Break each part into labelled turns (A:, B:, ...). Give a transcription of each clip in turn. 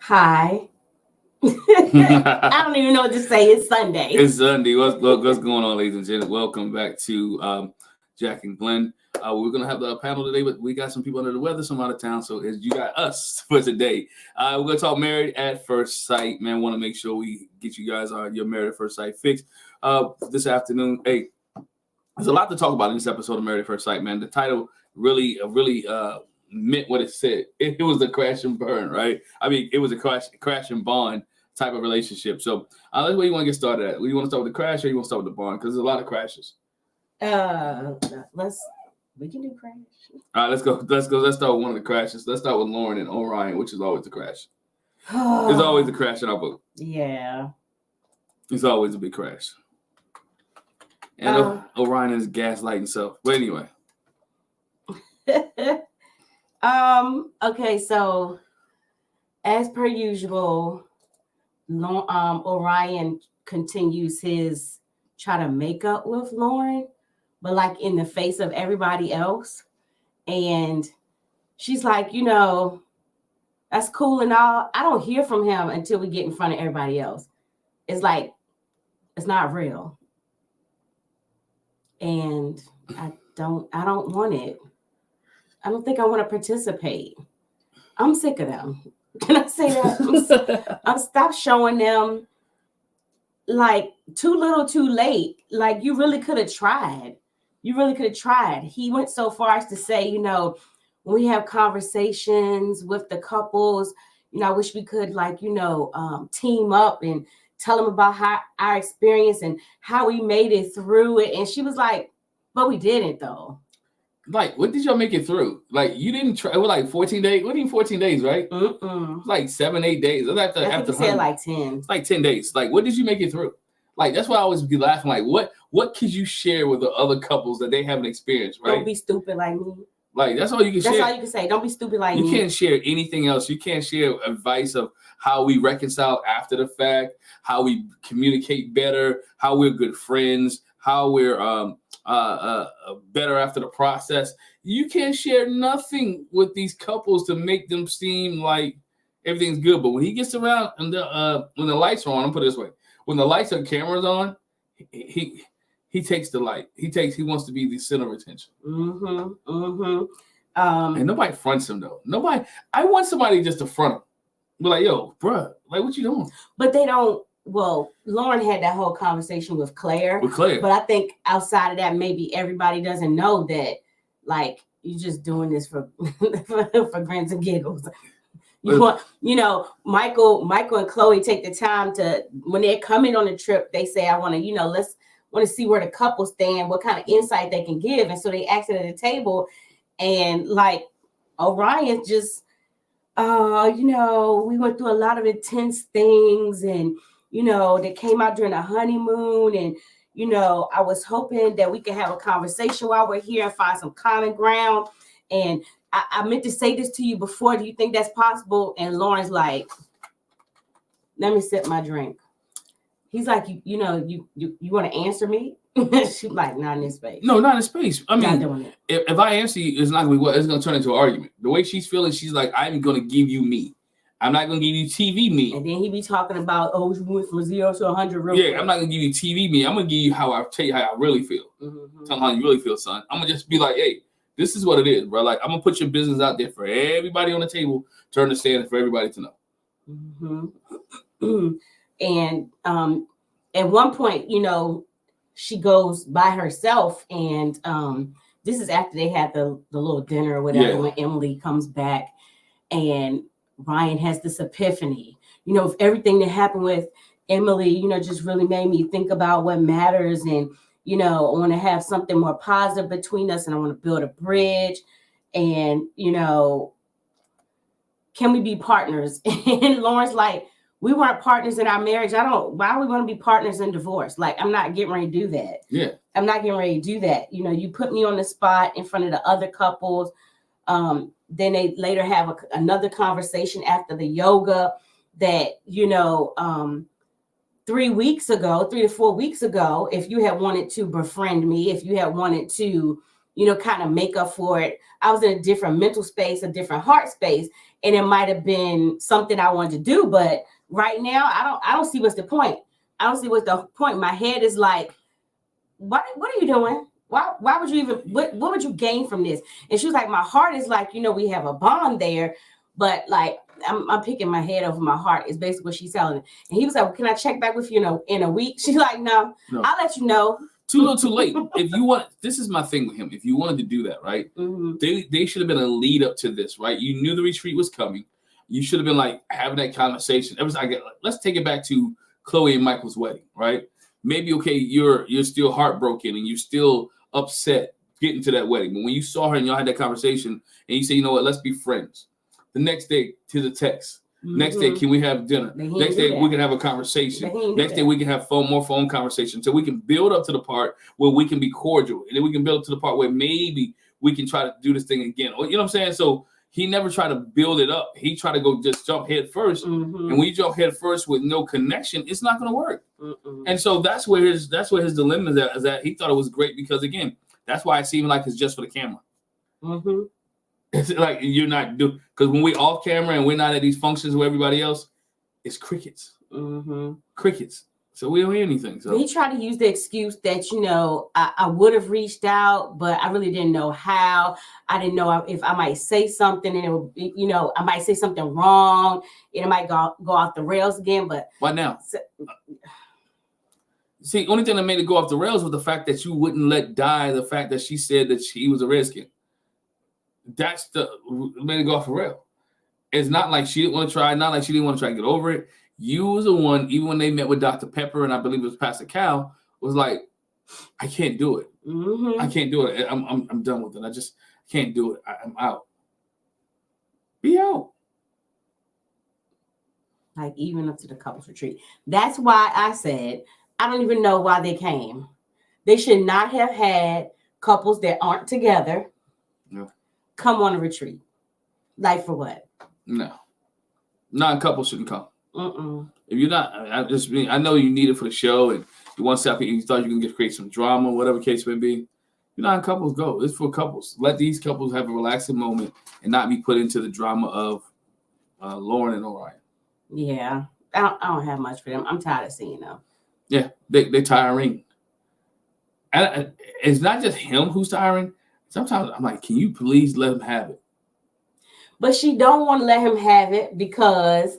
A: Hi. I don't even know what to say. It's Sunday.
B: It's Sunday. What's going on, ladies and gentlemen? Welcome back to Jack and Glenn. We're gonna have the panel today, but we got some people under the weather, some out of town, so you got us for today. We're gonna talk married at first sight. Man, want to make sure we get you guys your married at first sight fixed this afternoon. Hey, there's a lot to talk about in this episode of Married at First Sight, man. The title really meant what it said. It was a crash and burn, right? I mean, it was a crash and bond type of relationship. So that's where you want to get started at. You want to start with the crash or you want to start with the bond? Because there's a lot of crashes.
A: We can do crash.
B: All right, let's go. Let's start with one of the crashes. Let's start with Lauren and Orion, which is always the crash. There's always a crash in our book.
A: Yeah.
B: It's always a big crash. And Orion is gaslighting self. But anyway.
A: Okay, so as per usual, Orion continues his try to make up with Lauren, but like in the face of everybody else. And she's like, that's cool and all. I don't hear from him until we get in front of everybody else. It's like, it's not real. And I don't want it. I don't think I want to participate. I'm sick of them. Can I say that? I'm stop showing them like too little too late. Like you really could have tried. He went so far as to say, when we have conversations with the couples, I wish we could team up and tell them about how our experience and how we made it through it. And she was like, but we didn't though.
B: Like, what did y'all make it through? Like, you didn't try. It was like 14 days. What do you mean 14 days, right?
A: Mm-mm.
B: Like 7-8 days.
A: I think you said like 10.
B: It's like 10 days. Like, what did you make it through? Like, that's why I always be laughing. Like, what could you share with the other couples that they haven't experienced, right?
A: Don't be stupid like me.
B: Like, that's all you can share.
A: That's all you can say. Don't be stupid like me.
B: You can't share anything else. You can't share advice of how we reconcile after the fact, how we communicate better, how we're good friends, how we're better after the process. You can't share nothing with these couples to make them seem like everything's good. But when he gets around and when the lights are on, I'm put it this way: when the lights and cameras on, he takes the light. He wants to be the center of attention.
A: Mm-hmm. Mm-hmm.
B: And nobody fronts him though. Nobody. I want somebody just to front him. Be like, yo, bruh, like what you doing?
A: But they don't. Well, Lauren had that whole conversation with Claire.
B: But
A: I think outside of that, maybe everybody doesn't know that, like, you're just doing this for for grins and giggles. Michael and Chloe take the time to, when they're coming on the trip, they say, I want to see where the couple stand, what kind of insight they can give. And so they asked it at the table, and like Orion just, we went through a lot of intense things, and that came out during the honeymoon. And, I was hoping that we could have a conversation while we're here and find some common ground. And I meant to say this to you before. Do you think that's possible? And Lauren's like, let me sip my drink. He's like, you want to answer me? She's like, not in this space.
B: No, not in space. I mean,
A: not doing it.
B: If I answer you, it's not going to be what? It's going to turn into an argument. The way she's feeling, she's like, I'm going to give you me. I'm not going to give you TV me.
A: And then he be talking about, you went from 0 to 100 real quick.
B: I'm not going to give you TV me. I'm going to give you how I really feel.
A: Mm-hmm.
B: Tell them how you really feel, son. I'm going to just be like, hey, this is what it is, bro. Like, I'm going to put your business out there for everybody on the table to understand, for everybody to know.
A: Mm-hmm. And at one point, she goes by herself, and this is after they had the little dinner or whatever, when Emily comes back, and Ryan has this epiphany, if everything that happened with Emily, just really made me think about what matters. And, I want to have something more positive between us, and I want to build a bridge, and, can we be partners? And Lauren's like, we weren't partners in our marriage. Why are we going to be partners in divorce? Like, I'm not getting ready to do that.
B: Yeah.
A: I'm not getting ready to do that. You put me on the spot in front of the other couples. Then they later have another conversation after the yoga that, 3 to 4 weeks ago, if you had wanted to befriend me, if you had wanted to, kind of make up for it, I was in a different mental space, a different heart space. and it might have been something I wanted to do. But right now, I don't see what's the point. I don't see what's the point. My head is like, what are you doing? Why would you even, what would you gain from this? And she was like, my heart is like, we have a bond there, but like, I'm picking my head over my heart is basically what she's telling me. And he was like, well, can I check back with you, in a week? She's like, no, I'll let you know.
B: Too little, too late. If you want, this is my thing with him. If you wanted to do that, right? They should have been a lead up to this, right? You knew the retreat was coming. You should have been like having that conversation. Let's take it back to Chloe and Michael's wedding, right? Maybe okay, you're still heartbroken and you're still upset getting to that wedding. But when you saw her and y'all had that conversation and you say, you know what, let's be friends. The next day, to the text. Next day, can we have dinner? Next day, we can have a conversation. Next day, we can have more phone conversation. So we can build up to the part where we can be cordial. And then we can build up to the part where maybe we can try to do this thing again. You know what I'm saying? So he never tried to build it up. He tried to go just jump head first. And when you jump head first with no connection, it's not going to work. And so that's where his dilemma is at. He thought it was great because, again, that's why it seemed like it's just for the camera. It's like you're not doing, because when we off camera and we're not at these functions with everybody else, it's crickets. Crickets. So we don't hear anything. So
A: he tried to use the excuse that, I would have reached out, but I really didn't know how. I didn't know if I might say something and it would, I might say something wrong and it might go off the rails again. But
B: why now? See, only thing that made it go off the rails was the fact that you wouldn't let die the fact that she said that she was a Redskin. That's the made it go off the rail. It's not like she didn't want to try, not like she didn't want to try to get over it. You was the one, even when they met with Dr. Pepper and I believe it was Pastor Cal, was like, I can't do it. I can't do it. I'm done with it. I just can't do it. I'm out. Be out.
A: Like even up to the couples retreat. That's why I said I don't even know why they came. They should not have had couples that aren't together. Come on a retreat. Like for what?
B: No. Non-couple shouldn't come. If you're not, I know you need it for the show and you want to you thought you can create some drama, whatever case may be. You're not couples, go. It's for couples. Let these couples have a relaxing moment and not be put into the drama of Lauren and Orion.
A: Yeah. I don't have much for them. I'm tired of seeing them.
B: Yeah, they're tiring. And it's not just him who's tiring. Sometimes I'm like, can you please let him have it?
A: But she don't want to let him have it because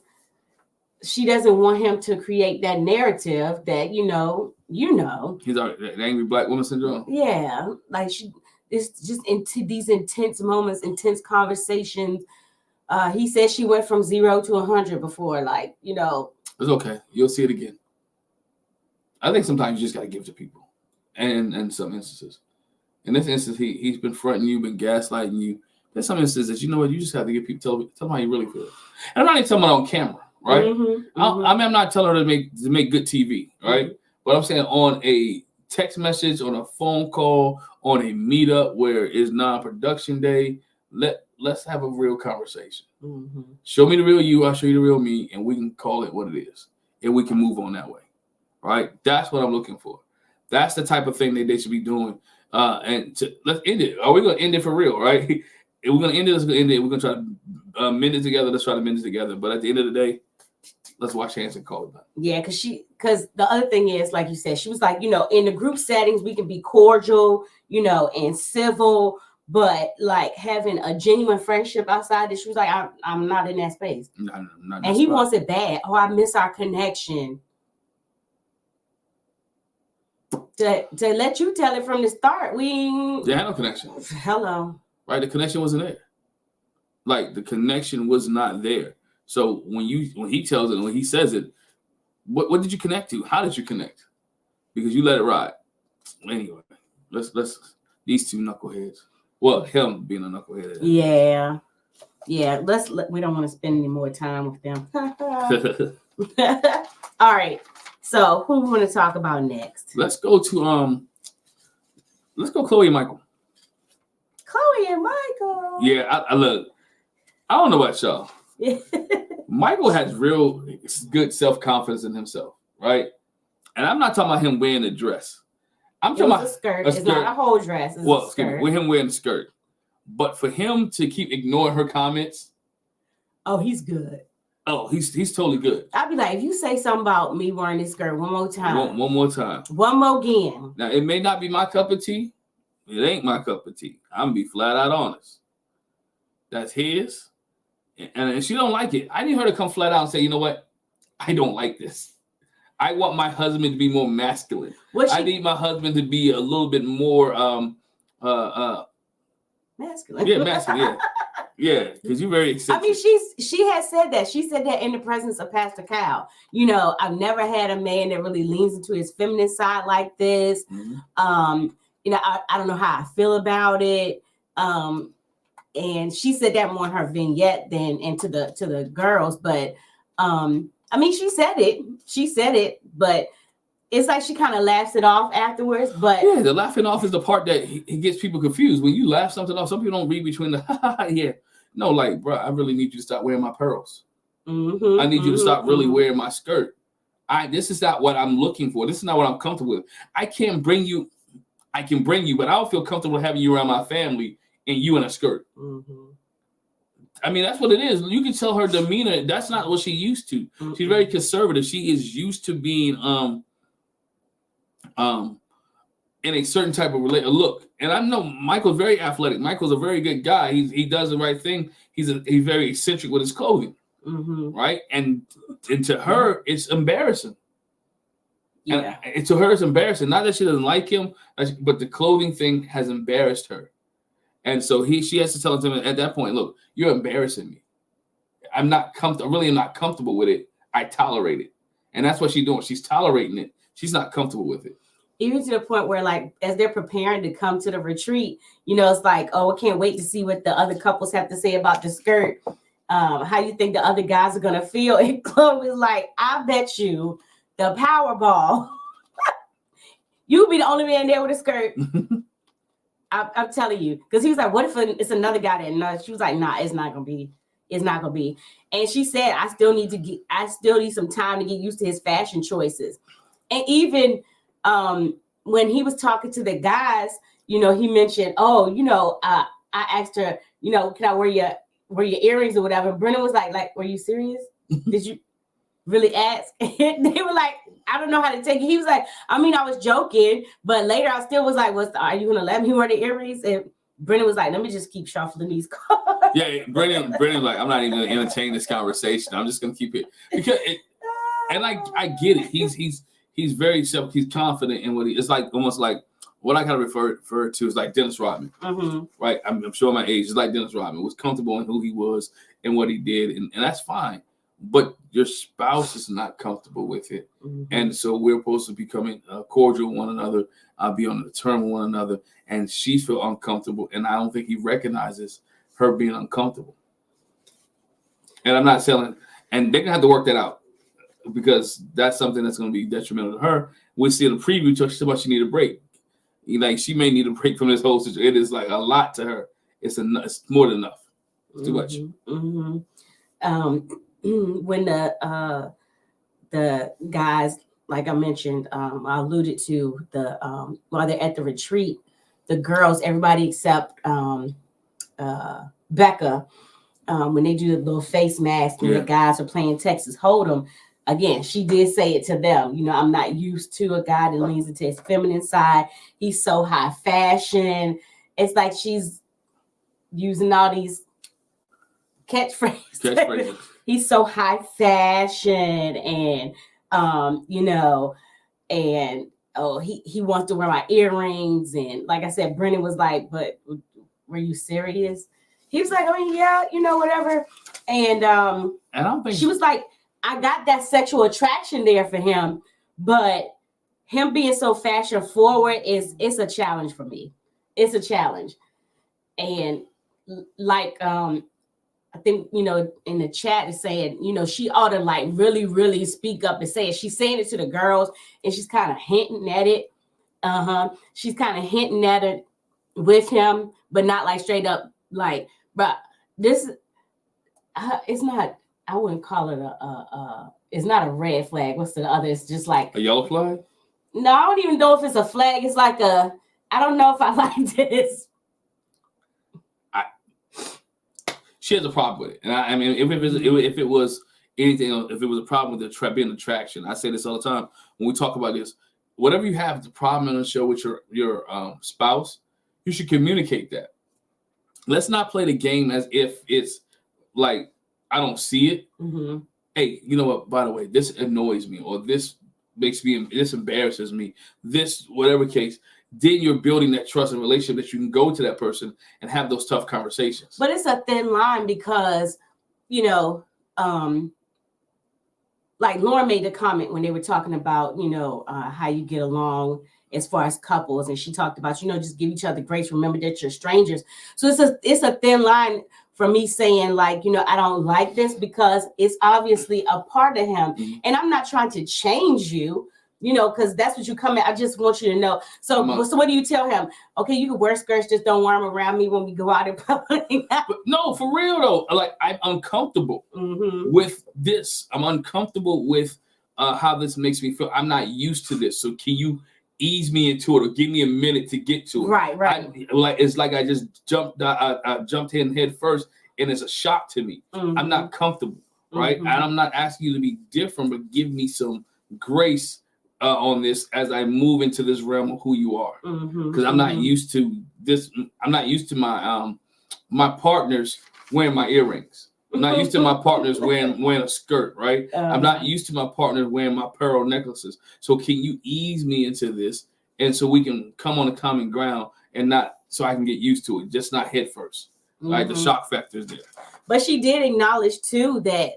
A: she doesn't want him to create that narrative that, He's
B: the angry black woman syndrome.
A: Yeah. Like it's just into these intense moments, intense conversations. He said she went from 0 to 100 before, like,
B: It's okay. You'll see it again. I think sometimes you just got to give to people. And in some instances. In this instance, he's been fronting you, been gaslighting you. There's some instances, you just have to give people, tell them how you really feel. And I'm not even telling them on camera, right? I'm not telling her to make good TV, right? But I'm saying on a text message, on a phone call, on a meetup where it's non-production day, let's have a real conversation. Show me the real you, I'll show you the real me, and we can call it what it is. And we can move on that way, right? That's what I'm looking for. That's the type of thing that they should be doing. Let's end it. Are we going to end it for real, right? If we're going to end it, let's go end it. We're going to try to mend it together. Let's try to mend it together. But at the end of the day, let's wash hands and call it done. Yeah,
A: because the other thing is, like you said, she was like, in the group settings, we can be cordial, and civil, but like having a genuine friendship outside this, she was like, I'm not in that space.
B: Not
A: and he wants it bad. Oh, I miss our connection. To let you tell it from the start,
B: there had no connection.
A: Hello.
B: Right, the connection wasn't there. Like the connection was not there. So when he tells it, when he says it, what did you connect to? How did you connect? Because you let it ride. Anyway, let's these two knuckleheads. Well, him being a knucklehead.
A: Yeah. We don't want to spend any more time with them. All right. So who we want to talk about next?
B: Let's go Chloe and Michael.
A: Chloe and Michael.
B: Yeah, I look. I don't know about y'all. Michael has real good self-confidence in himself, right? And I'm not talking about him wearing a dress. I'm talking about
A: a skirt. It's not a whole dress. It's a skirt.
B: With him wearing a skirt. But for him to keep ignoring her comments,
A: Oh, he's good.
B: Oh, he's totally good.
A: I'd be like, if you say something about me wearing this skirt one more time.
B: One more time.
A: One more again.
B: Now, it may not be my cup of tea. It ain't my cup of tea. I'm going to be flat out honest. That's his. And she don't like it. I need her to come flat out and say, you know what? I don't like this. I want my husband to be more masculine. I need my husband to be a little bit more
A: masculine.
B: Yeah, masculine. Yeah. Yeah, because you're very eccentric.
A: I mean, she has said that. She said that in the presence of Pastor Cal. You know, I've never had a man that really leans into his feminine side like this. Mm-hmm. You know, I don't know how I feel about it. And she said that more in her vignette than into to the girls. But I mean, she said it, but it's like she kind of laughs it off afterwards. But
B: yeah, the laughing off is the part that he gets people confused. When you laugh something off, some people don't read between the yeah. No, like, bro, I really need you to stop wearing my pearls. Mm-hmm, I need you to stop really wearing my skirt. This is not what I'm looking for. This is not what I'm comfortable with. I can bring you, but I don't feel comfortable having you around my family and you in a skirt. Mm-hmm. I mean, that's what it is. You can tell her demeanor. That's not what she's used to. Mm-hmm. She's very conservative. She is used to being in a certain type of look. And I know Michael's very athletic. Michael's a very good guy. He does the right thing. He's very eccentric with his clothing, mm-hmm. right? And to her, it's embarrassing. Yeah. And to her, it's embarrassing. Not that she doesn't like him, but the clothing thing has embarrassed her. And so she has to tell him at that point, look, you're embarrassing me. I'm not comfortable. Really, I'm not comfortable with it. I tolerate it. And that's what she's doing. She's tolerating it. She's not comfortable with it.
A: Even to the point where, like, as they're preparing to come to the retreat, you know, it's like, oh, I can't wait to see what the other couples have to say about the skirt. How you think the other guys are going to feel. And Chloe was like, I bet you the Powerball, you'll be the only man there with a skirt. I'm telling you. Because he was like, what if it's another guy that knows? She was like, nah, it's not going to be. It's not going to be. And she said, I still need some time to get used to his fashion choices. And even when he was talking to the guys, you know, he mentioned, oh, you know, I asked her, you know, can I wear your earrings or whatever? Brennan was like, were you serious? Did you really ask? And they were like, I don't know how to take it. He was like, I mean, I was joking, but later I still was like, are you gonna let me wear the earrings? And Brennan was like, let me just keep shuffling these cards.
B: Yeah, Brennan like, I'm not even gonna entertain this conversation. I'm just gonna keep it because and I get it. He's very self. He's confident in what it's like. Almost like what I kind of refer to is like Dennis Rodman, mm-hmm. right? I'm sure my age is like Dennis Rodman. Was comfortable in who he was and what he did, and that's fine. But your spouse is not comfortable with it, mm-hmm. and so we're supposed to be becoming cordial with one another, be on the term with one another, and she feel uncomfortable, and I don't think he recognizes her being uncomfortable. And I'm not selling, and they're gonna have to work that out. Because that's something that's going to be detrimental to her. We see in the preview, she about she need a break. Like she may need a break from this whole situation. It is like a lot to her. It's more than enough. It's too much.
A: Mm-hmm. When the guys, like I mentioned, I alluded to while they're at the retreat, the girls, everybody except Becca, when they do the little face mask and the guys are playing Texas Hold'em. Again, she did say it to them. You know, I'm not used to a guy that leans into his feminine side. He's so high fashion. It's like she's using all these catchphrases. He's so high fashion and, you know, and, oh, he wants to wear my earrings. And like I said, Brennan was like, but were you serious? He was like, I mean, yeah, you know, whatever. And I don't think she was like, I got that sexual attraction there for him, but him being so fashion forward it's a challenge for me. It's a challenge. And like I think, you know, in the chat is saying, you know, she ought to like really, really speak up and say it. She's saying it to the girls and she's kind of hinting at it. She's kind of hinting at it with him, but not like straight up like, but this it's not. I wouldn't call it it's not a red flag. What's the other? It's just like
B: a yellow flag.
A: No, I don't even know if it's a flag. It's like I don't know if I like this.
B: she has a problem with it. And I mean, if it was anything, if it was a problem with being an attraction, I say this all the time when we talk about this. Whatever you have the problem on the show with your spouse, you should communicate that. Let's not play the game as if it's like I don't see it.
A: Mm-hmm.
B: Hey, you know what? By the way, this annoys me, or this this embarrasses me. This whatever case. Then you're building that trust and relationship that you can go to that person and have those tough conversations.
A: But it's a thin line because, you know, like Lauren made the comment when they were talking about, you know, how you get along as far as couples. And she talked about, you know, just give each other grace. Remember that you're strangers. So it's a thin line for me saying, like, you know, I don't like this because it's obviously a part of him. Mm-hmm. And I'm not trying to change you, you know, because that's what you come in. I just want you to know. So what do you tell him? Okay, you can wear skirts, just don't wear them around me when we go out in public.
B: But no, for real though. Like, I'm uncomfortable with this. I'm uncomfortable with how this makes me feel. I'm not used to this. So can you ease me into it or give me a minute to get to it?
A: Right.
B: It's like I just jumped in head first, and it's a shock to me. I'm not comfortable, right? And I'm not asking you to be different, but give me some grace on this as I move into this realm of who you are, because I'm not used to this. I'm not used to my my partners wearing my earrings. I'm not used to my partners wearing a skirt, right? I'm not used to my partners wearing my pearl necklaces. So can you ease me into this, and so we can come on a common ground, and not so I can get used to it, just not head first, right? The shock factor is there.
A: But she did acknowledge too that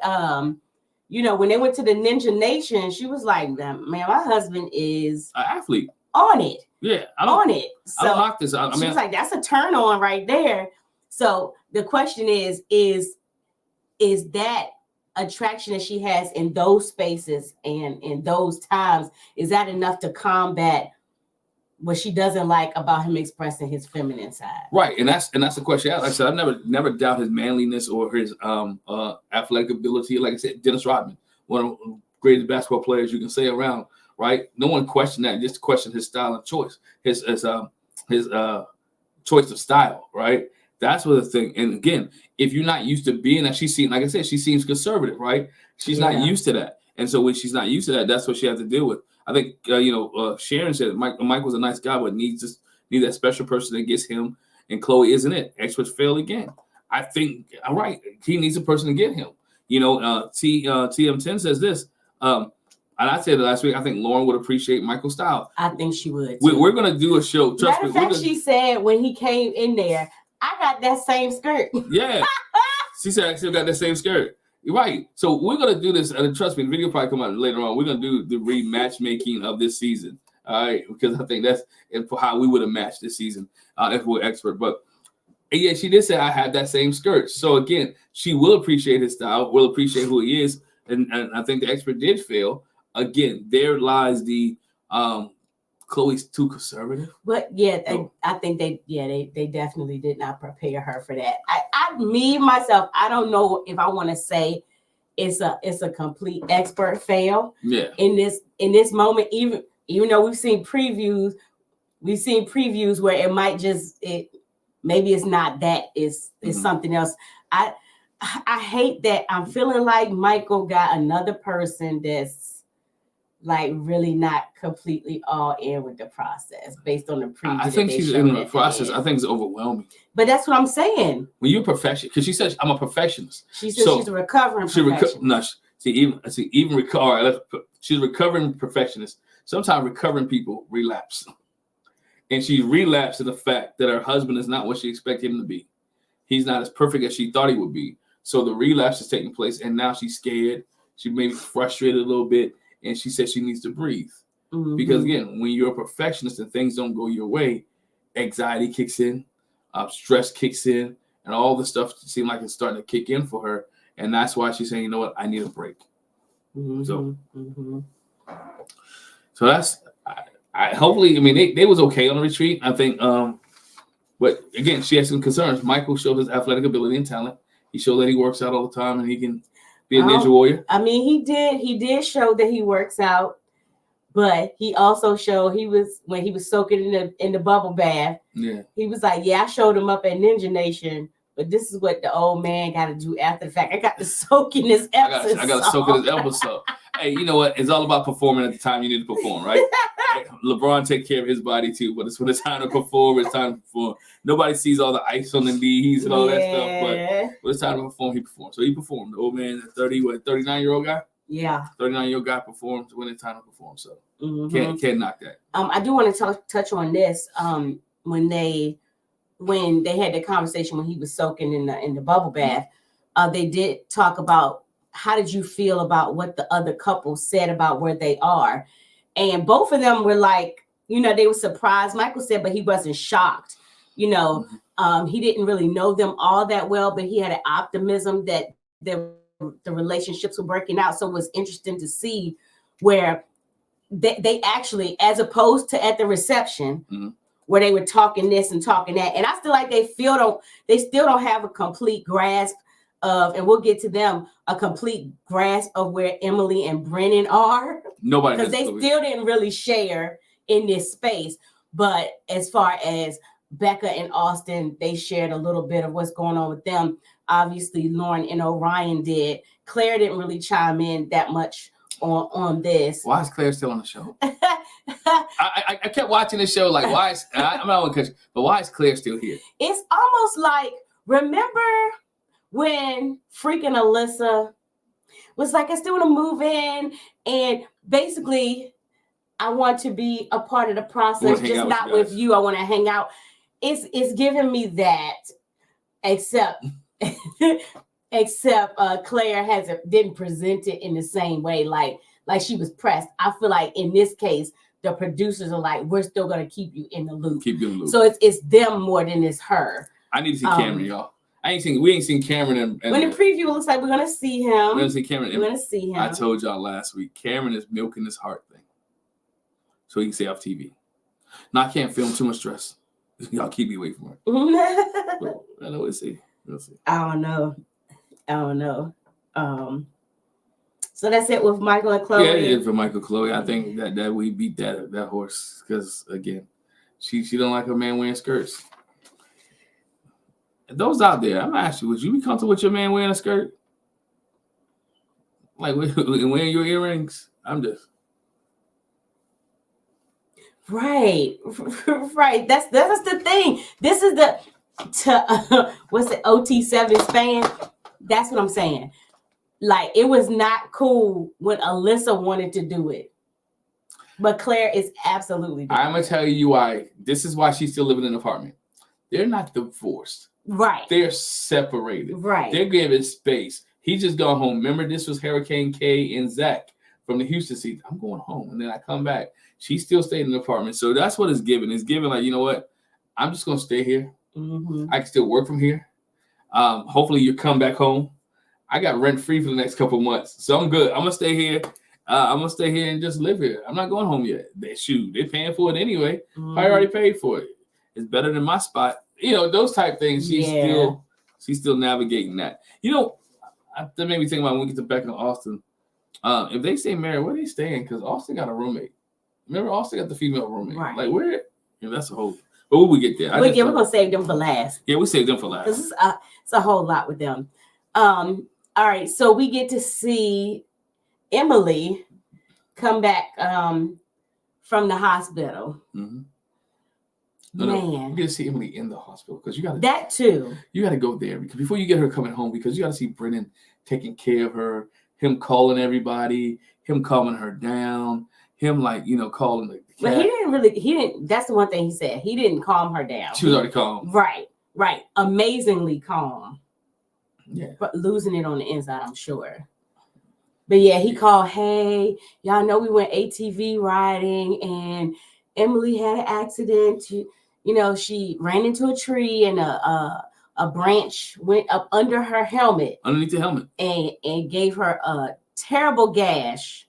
A: you know, when they went to the Ninja Nation, she was like, man, my husband is
B: an athlete
A: on it.
B: Yeah,
A: on it. So
B: I don't like this.
A: she was like, that's a turn on right there. So the question is that attraction that she has in those spaces and in those times, is that enough to combat what she doesn't like about him expressing his feminine side? Right,
B: and that's the question. Like I said, I've never doubt his manliness or his athletic ability. Like I said, Dennis Rodman, one of the greatest basketball players you can say around. Right, no one questioned that. Just questioned his style and choice, his choice of style. Right, that's what the thing. And again, if you're not used to being that, like I said, she seems conservative. Right, she's not used to that, and so when she's not used to that, that's what she has to deal with. I think Sharon said Mike was a nice guy, but needs that special person that gets him. And Chloe isn't it. Experts fail again. I think all right. He needs a person to get him. TM10 says this. And I said it last week. I think Lauren would appreciate Michael's style.
A: I think she would.
B: We're gonna do a show.
A: Matter of fact, she said when he came in there, I got that same skirt.
B: Yeah, she said I still got that same skirt. You're right. So we're gonna do this, and trust me, the video probably come out later on. We're gonna do the rematchmaking of this season. All right, because I think that's how we would have matched this season if we're expert. But yeah, she did say I had that same skirt. So again, she will appreciate his style, will appreciate who he is, and I think the expert did fail. Again, there lies the Chloe's too conservative.
A: But yeah, I think they definitely did not prepare her for that. Myself, I don't know if I want to say it's a complete expert fail.
B: Yeah.
A: In this moment, even though we've seen previews where it might maybe it's not that, it's something else. I hate that I'm feeling like Michael got another person that's like really not completely all in with the process based on the preview.
B: I think she's in the process. I think it's overwhelming.
A: But that's what I'm saying.
B: When you're a perfectionist, because she says I'm a perfectionist.
A: She says she's a recovering perfectionist.
B: She's a recovering perfectionist. Sometimes recovering people relapse. And she relapsed to the fact that her husband is not what she expected him to be. He's not as perfect as she thought he would be. So the relapse is taking place, and now she's scared. She may be frustrated a little bit. And she said she needs to breathe. Because again, when you're a perfectionist and things don't go your way, anxiety kicks in, stress kicks in, and all the stuff seems like it's starting to kick in for her. And that's why she's saying, you know what, I need a break. So that's hopefully, I mean, they was okay on the retreat. I think, but again, she has some concerns. Michael showed his athletic ability and talent. He showed that he works out all the time and he can be a ninja warrior.
A: I mean, he did show that he works out, but he also showed when he was soaking in the bubble bath.
B: Yeah,
A: he was like, yeah, I showed him up at Ninja Nation But this is what the old man got to do after the fact. I got to soak in this Epsom
B: I got to soak in this episode. Hey, you know what? It's all about performing at the time you need to perform, right? LeBron take care of his body too, but it's when it's time to perform, it's time to perform. Nobody sees all the ice on the knees and all that stuff, but when it's time to perform, he performs. So he performed. The old man, 39-year-old guy?
A: Yeah.
B: 39-year-old guy performs when it's time to perform. So can't knock that.
A: I do want to touch on this. When they had the conversation when he was soaking in the bubble bath, they did talk about how did you feel about what the other couple said about where they are, and both of them were like, they were surprised. Michael said, but he wasn't shocked. He didn't really know them all that well, but he had an optimism that the relationships were working out. So it was interesting to see where they actually, as opposed to at the reception, where they were talking this and talking that. And I feel like they still don't have a complete grasp of, and we'll get to them, a complete grasp of where Emily and Brennan are. Nobody, because they still didn't really share in this space. But as far as Becca and Austin, they shared a little bit of what's going on with them. Obviously, Lauren and Orion did. Claire didn't really chime in that much on this.
B: Why is Claire still on the show? I kept watching the show like, why is I'm not on the but why is Claire still here?
A: It's almost like, remember when freaking Alyssa was like, I still want to move in, and basically I want to be a part of the process, just not with you. I want to hang out. It's giving me that, except Claire didn't present it in the same way, like she was pressed. I feel like in this case, the producers are like, we're still gonna keep you in the loop. So it's them more than it's her.
B: I need to see Cameron, y'all. We ain't seen Cameron.
A: When the preview looks like we're gonna see him.
B: We're gonna see Cameron.
A: We're gonna see him.
B: I told y'all last week, Cameron is milking his heart thing, so he can stay off TV. Now I can't film too much stress. Y'all keep me away from her. So, I know we'll see.
A: I don't know. So that's it with Michael and Chloe.
B: Yeah, it is for Michael and Chloe. I think that we beat that horse because again, she don't like her man wearing skirts. Those out there, I'm gonna ask you, would you be comfortable with your man wearing a skirt? Like wearing your earrings? I'm just right. That's the thing. This is what's the OT7 span? That's what I'm saying. Like, it was not cool when Alyssa wanted to do it. But Claire is absolutely doing I'm going to tell you why. This is why she's still living in an apartment. They're not divorced.
A: Right.
B: They're separated.
A: Right.
B: They're giving space. He just gone home. Remember, this was Hurricane K and Zach from the Houston season. I'm going home. And then I come back. She still stayed in the apartment. So that's what it's giving. It's giving like, you know what? I'm just going to stay here. I can still work from here. Hopefully you come back home. I got rent free for the next couple months, so I'm good. I'm gonna stay here. I'm gonna stay here and just live here. I'm not going home yet. They're paying for it anyway. I already paid for it. It's better than my spot. Those type things. She's still navigating that. That made me think about when we get to Becca and Austin. If they stay married, where are they staying? Because Austin got a roommate. Remember, Austin got the female roommate. Right. Like where? That's a whole. But when we get there,
A: we're gonna save them for last.
B: Yeah, we save them for last.
A: It's a whole lot with them. All right, so we get to see Emily come back from the hospital.
B: Man, you get to see Emily in the hospital because you got
A: that too.
B: You got to go there because before you get her coming home, because you got to see Brennan taking care of her, him calling everybody, him calming her down, him calling the cat.
A: But he didn't. That's the one thing he said. He didn't calm her down.
B: She was already calm.
A: Right. Amazingly calm.
B: Yeah.
A: But losing it on the inside, I'm sure. But yeah, he called, hey, y'all know we went ATV riding and Emily had an accident. She ran into a tree and a branch went up under her helmet.
B: Underneath the helmet.
A: And gave her a terrible gash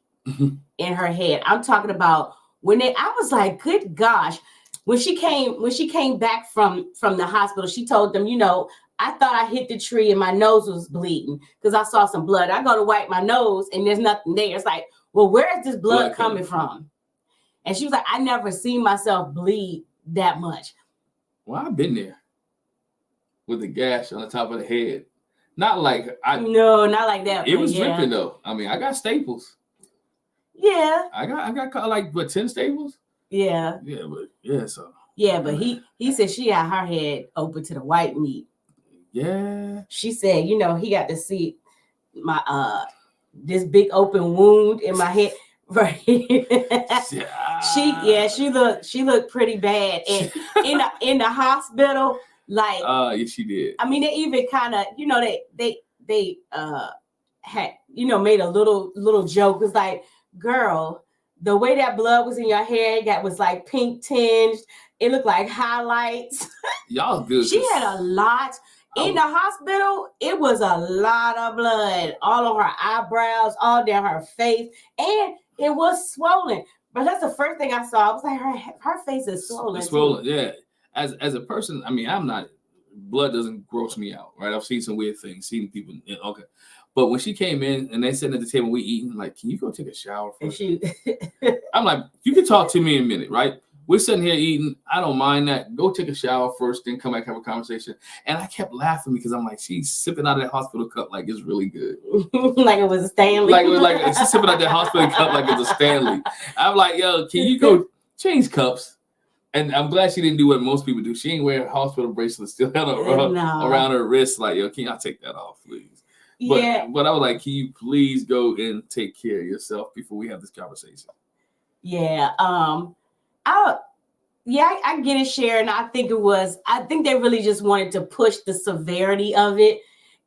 A: in her head. I'm talking about I was like, good gosh. When she came back from the hospital, she told them, I thought I hit the tree and my nose was bleeding because I saw some blood. I go to wipe my nose and there's nothing there. It's like, well, where is this blood coming from? And she was like, I never seen myself bleed that much.
B: Well, I've been there. with the gash on the top of the head. Not like
A: No, not like that.
B: It
A: but
B: was
A: yeah.
B: dripping though. I mean, I got staples.
A: Yeah.
B: I got like 10 staples.
A: Yeah.
B: Yeah, but yeah, so.
A: Yeah, but he said she had her head open to the white meat.
B: Yeah.
A: She said, he got to see my this big open wound in my head. Right. She looked pretty bad. And in the hospital, like
B: yes, she did.
A: I mean, they even kind of, they had, made a little joke. It's like, girl, the way that blood was in your hair, that was like pink tinged. It looked like highlights.
B: Y'all good.
A: She had a lot in the hospital. It was a lot of blood all on her eyebrows, all down her face, and it was swollen. But that's the first thing I saw. I was like, her face is swollen.
B: It's swollen, yeah. As a person, I mean, I'm not. Blood doesn't gross me out, right? I've seen some weird things, seen people. Okay, but when she came in and they sitting at the table, we eating. Like, can you go take a shower first? I'm like, you can talk to me in a minute, right? We're sitting here eating. I don't mind that. Go take a shower first, then come back have a conversation. And I kept laughing because I'm like, she's sipping out of that hospital cup like it's really good,
A: like it was a Stanley.
B: like she's sipping out that hospital cup like it's a Stanley. I'm like, yo, can you go change cups? And I'm glad she didn't do what most people do. She ain't wearing a hospital bracelet still around her wrist. Like, yo, can y'all take that off, please? But I was like, can you please go and take care of yourself before we have this conversation?
A: Yeah. I get it, Sharon. I think they really just wanted to push the severity of it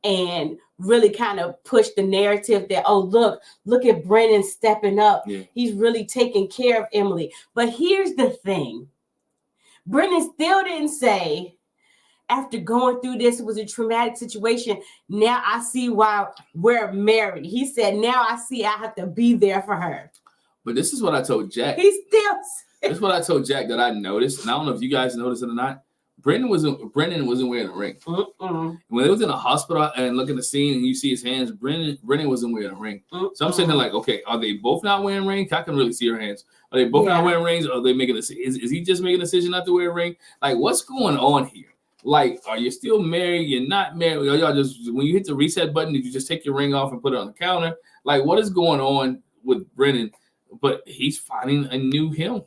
A: and really kind of push the narrative that, oh, look at Brennan stepping up.
B: Yeah.
A: He's really taking care of Emily. But here's the thing. Brennan still didn't say, after going through this, it was a traumatic situation. Now I see why we're married. He said, now I see I have to be there for her.
B: But this is what I told Jack.
A: He still.
B: This is what I told Jack that I noticed. And I don't know if you guys noticed it or not. Brennan wasn't wearing a ring. When they was in the hospital and look at the scene and you see his hands, Brennan wasn't wearing a ring. So I'm sitting there like, okay, are they both not wearing rings? I can really see her hands. Are they both not wearing rings? Or are they making is he just making a decision not to wear a ring? Like, what's going on here? Like, are you still married? You're not married? Are y'all just, when you hit the reset button, did you just take your ring off and put it on the counter? Like, what is going on with Brennan? But he's finding a new him.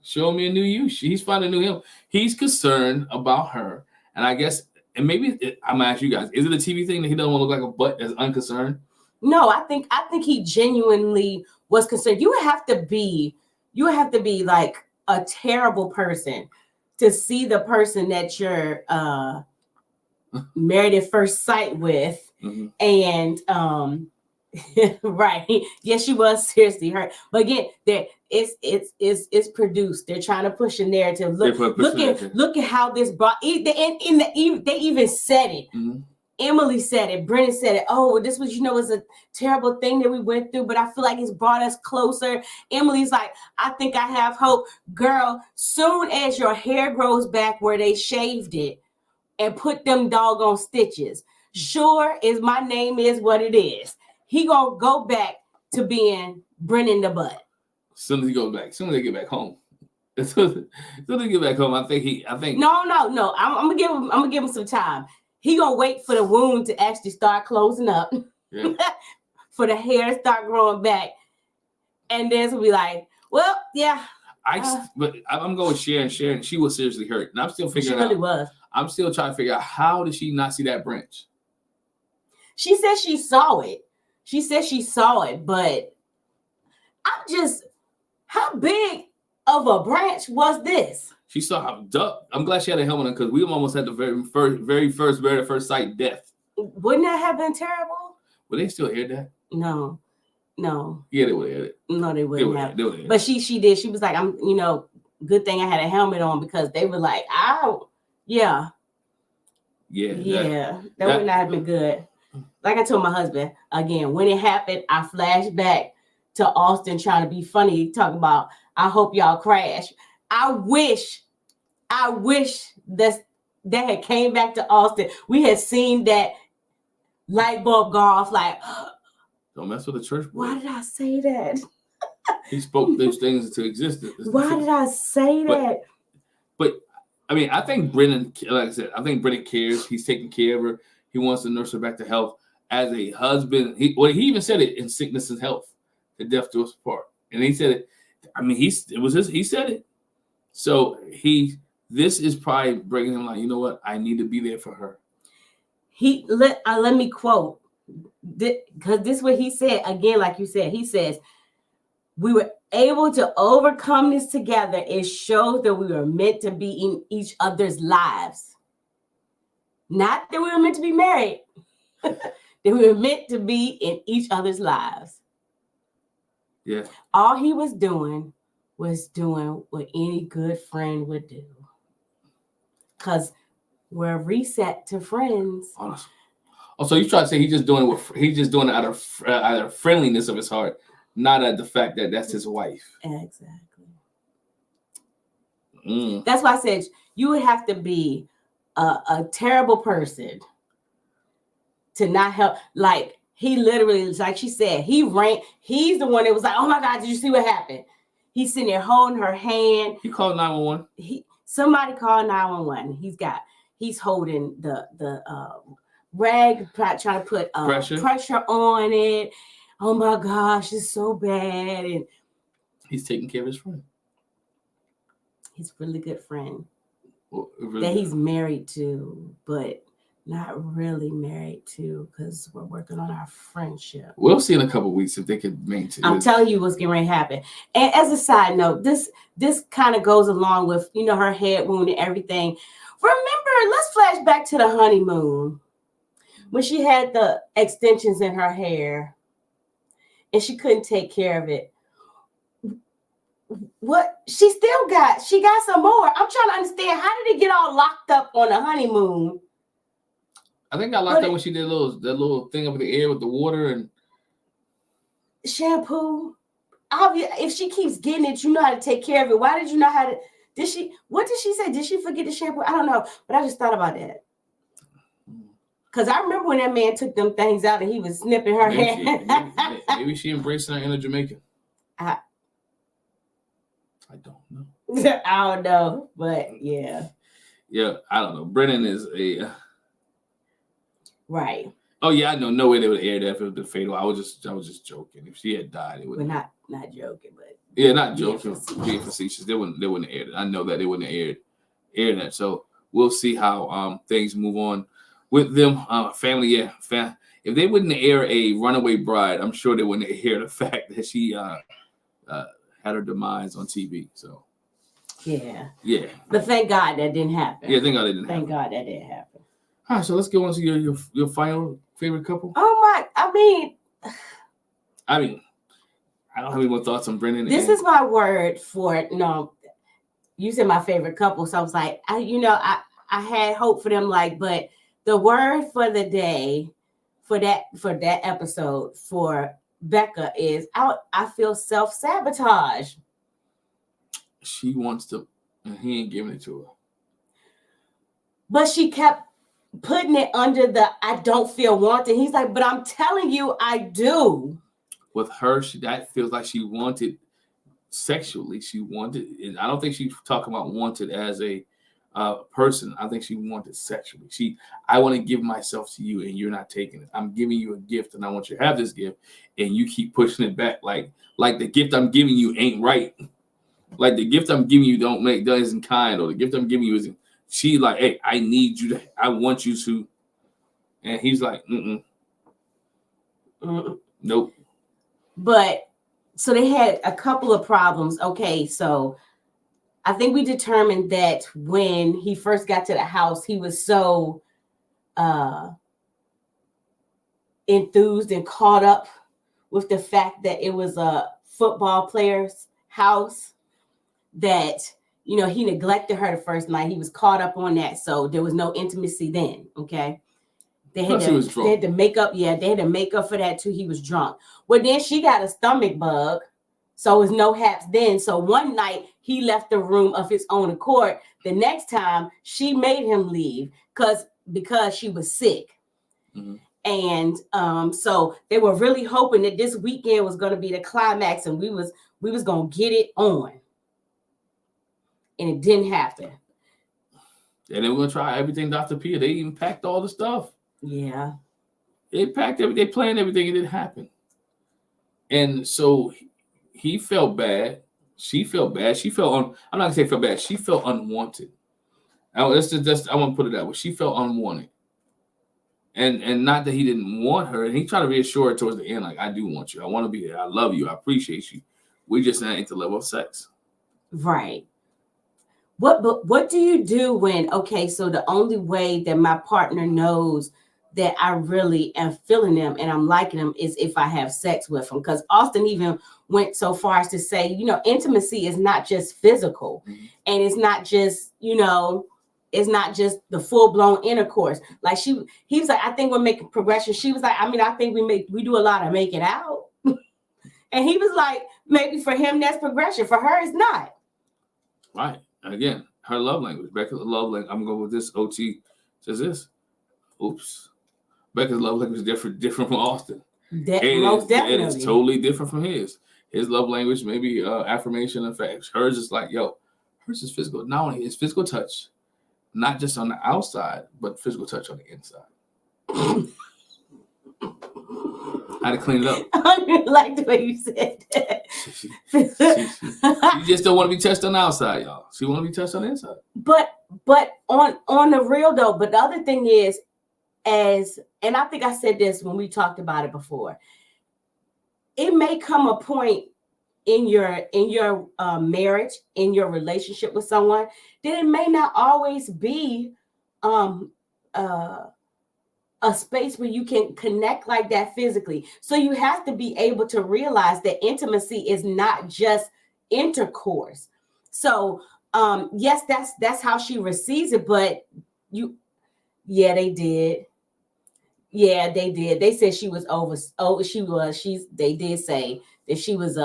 B: Show me a new you. He's finding a new him. He's concerned about her. And I guess, and maybe I'm gonna ask you guys, is it a TV thing that he doesn't want to look like a butt that's unconcerned?
A: No, I think he genuinely was concerned. You have to be like a terrible person to see the person that you're married at first sight with. And right. Yes, she was seriously hurt. But again, it's produced. They're trying to push a narrative. Look at how this brought. They even said it. Emily said it. Brennan said it. Oh, this was a terrible thing that we went through, but I feel like it's brought us closer. Emily's like, I think I have hope, girl. Soon as your hair grows back where they shaved it and put them doggone stitches, sure as my name is what it is, he gonna go back to being Brennan the butt.
B: As soon as he goes back, as soon as they get back home. As soon as they get back home, I think.
A: No. I'm gonna give him some time. He gonna wait for the wound to actually start closing up, for the hair to start growing back, and then he'll be like, well, yeah.
B: But I'm going with Sharon. Sharon, she was seriously hurt, and I'm still figuring out.
A: She really was. I'm
B: still trying to figure out, how did she not see that branch?
A: She said she saw it. But how big of a branch was this?
B: She saw how duck. I'm glad she had a helmet on because we almost had the very first sight death.
A: Wouldn't that have been terrible?
B: Would they still hear that?
A: No.
B: Yeah, they would hear it.
A: No, they wouldn't have.
B: They would.
A: But she did. She was like, good thing I had a helmet on because they were like, ow. Yeah. That would not have been good. Like I told my husband, again, when it happened, I flashed back to Austin trying to be funny, talking about, I hope y'all crash. I wish that had came back to Austin. We had seen that light bulb go off like,
B: don't mess with the church boy.
A: Why did I say that?
B: He spoke those things into existence.
A: Why did I say that?
B: But I mean, I think Brennan, like I said, I think Brennan cares. He's taking care of her. He wants to nurse her back to health as a husband. He even said it in sickness and health, the death do us part. And he said it. I mean, he said it. So this is probably breaking him like, you know what? I need to be there for her.
A: Let me quote, because this is what he said again. Like you said, he says, "We were able to overcome this together. It shows that we were meant to be in each other's lives. Not that we were meant to be married, that we were meant to be in each other's lives."
B: Yeah.
A: All he was doing what any good friend would do. Because we're reset to friends.
B: Honestly. Oh, so you try to say he's just doing it out of friendliness of his heart, not at the fact that that's his wife.
A: Exactly. That's why I said you would have to be a terrible person to not help. Like, he literally, like she said, he ran. He's the one that was like, "Oh my God, did you see what happened?" He's sitting there holding her hand.
B: He called 911.
A: Somebody called 911. He's holding the rag, trying to put pressure on it. Oh my gosh, it's so bad. And
B: he's taking care of his friend.
A: His really good friend
B: really
A: that he's married to, but not really married to, because we're working on our friendship.
B: We'll see in a couple of weeks if they can maintain.
A: I'm telling you what's getting ready to happen. And as a side note, this kind of goes along with, her head wound and everything. Remember, let's flash back to the honeymoon when she had the extensions in her hair and she couldn't take care of it. What she got some more. I'm trying to understand, how did it get all locked up on the honeymoon?
B: I think I locked up when she did that little thing up in the air with the water and
A: shampoo. If she keeps getting it, you know how to take care of it. Why did you know how to? What did she say? Did she forget the shampoo? I don't know, but I just thought about that. Because I remember when that man took them things out and he was snipping her hair.
B: Maybe she embracing her inner Jamaican. I don't know.
A: I don't know, but yeah.
B: Yeah, I don't know. Brennan is a
A: right.
B: Oh yeah, I know. No way they would air that if it was fatal. I was just joking. If she had died, it would.
A: Well, not joking, but
B: yeah, not joking. Being facetious. They wouldn't air it. I know that they wouldn't air that. So we'll see how things move on with them. Family, yeah. If they wouldn't air a runaway bride, I'm sure they wouldn't air the fact that she had her demise on TV. So
A: yeah.
B: But
A: thank God that didn't happen.
B: Yeah, thank God that didn't happen.
A: Thank God that didn't happen.
B: All right, so let's go on to your final favorite couple.
A: Oh my! I mean,
B: I don't have any more thoughts on Brennan.
A: This is my word for no. You said my favorite couple, so I was like, I had hope for them, but the word for the day, for that episode for Becca is I feel self-sabotage.
B: She wants to, and he ain't giving it to her.
A: But she kept putting it under the I don't feel wanted. He's like, but I'm telling you, I do. With
B: her, that feels like she wanted sexually. She wanted, and I don't think she's talking about wanted as a person. I think she wanted sexually. I want to give myself to you, and you're not taking it. I'm giving you a gift, and I want you to have this gift, and you keep pushing it back. Like the gift I'm giving you ain't right. Like the gift I'm giving you isn't kind, or the gift I'm giving you isn't. She like, hey, I need you to. I want you to. And he's like, nope.
A: But so they had a couple of problems. Okay, so I think we determined that when he first got to the house, he was so enthused and caught up with the fact that it was a football player's house that, he neglected her the first night. He was caught up on that. So there was no intimacy then. Okay. They had to make up. Yeah, they had to make up for that too. He was drunk. Well, then she got a stomach bug. So it was no haps then. So one night he left the room of his own accord. The next time she made him leave because she was sick. Mm-hmm. And so they were really hoping that this weekend was going to be the climax and we was going to get it on. And it didn't happen.
B: And then we're gonna try everything Dr. Pia. They even packed all the stuff.
A: Yeah.
B: They packed everything, they planned everything, it didn't happen. And so he felt bad. She felt bad. She felt I'm not gonna say felt bad. She felt unwanted. I want to put it that way. She felt unwanted. And not that he didn't want her. And he tried to reassure her towards the end, like, I do want you. I want to be here. I love you. I appreciate you. We just not at the level of sex.
A: Right. What do you do when, okay, so the only way that my partner knows that I really am feeling them and I'm liking them is if I have sex with them? Because Austin even went so far as to say, intimacy is not just physical, and it's not just, it's not just the full-blown intercourse. Like he was like, I think we're making progression. She was like, I think we do a lot of making out. And he was like, maybe for him that's progression. For her, it's not.
B: Right. Again, her love language. Becca's love language. I'm going with this. OT says this. Oops. Becca's love language is different from Austin.
A: Most definitely.
B: It's totally different from his. His love language, maybe affirmation and facts. Hers is like, hers is physical. Not only is physical touch, not just on the outside, but physical touch on the inside. I had to clean it up.
A: I like the way you said that.
B: She just don't want to be touched on the outside, y'all. She want to be touched on the inside.
A: But on the real though, but the other thing is, and I think I said this when we talked about it before, it may come a point in your marriage, in your relationship with someone, that it may not always be a space where you can connect like that physically. So you have to be able to realize that intimacy is not just intercourse. So yes, that's how she receives it, but they did. Yeah, they did. They said she was they did say that she was